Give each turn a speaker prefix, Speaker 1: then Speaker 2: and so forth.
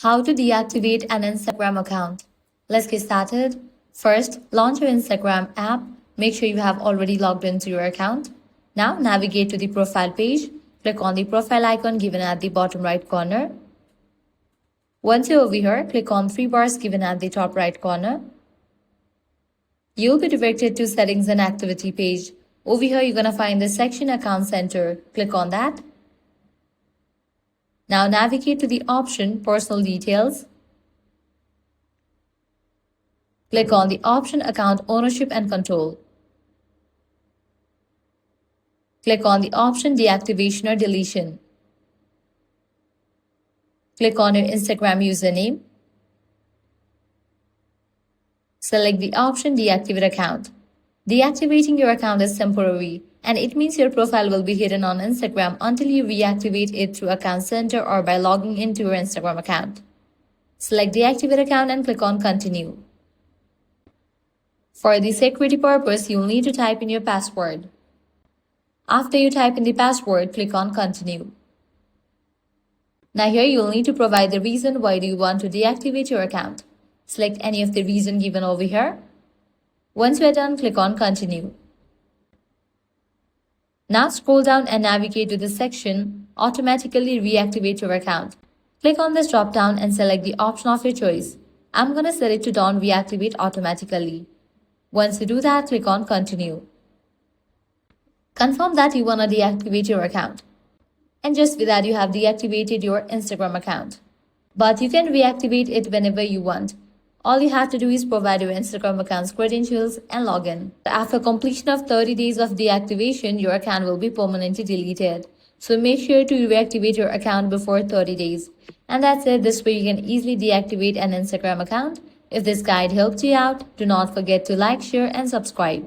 Speaker 1: How to deactivate an Instagram account. Let's get started. First, launch your Instagram app. Make sure you have already logged into your account. Now navigate to the profile page. Click on the profile icon given at the bottom right corner. Once you're over here, click on three bars given at the top right corner. You'll be directed to Settings and Activity page. Over here, you're going to find the section Account Center. Click on that. Now navigate to the option Personal Details. Click on the option Account Ownership and Control. Click on the option Deactivation or Deletion. Click on your Instagram username. Select the option Deactivate Account. Deactivating your account is temporary, and it means your profile will be hidden on Instagram until you reactivate it through Account Center or by logging into your Instagram account. Select Deactivate Account and click on Continue. For the security purpose, you'll need to type in your password. After you type in the password, click on Continue. Now here you'll need to provide the reason why do you want to deactivate your account. Select any of the reason given over here. Once you're done, click on Continue. Now scroll down and navigate to the section Automatically Reactivate Your Account. Click on this drop down and select the option of your choice. I'm going to set it to Don't Reactivate Automatically. Once you do that, click on Continue. Confirm that you want to deactivate your account. And just with that, you have deactivated your Instagram account. But you can reactivate it whenever you want. All you have to do is provide your Instagram account's credentials and log in. After completion of 30 days of deactivation, your account will be permanently deleted. So make sure to reactivate your account before 30 days. And that's it. This way you can easily deactivate an Instagram account. If this guide helped you out, do not forget to like, share, and subscribe.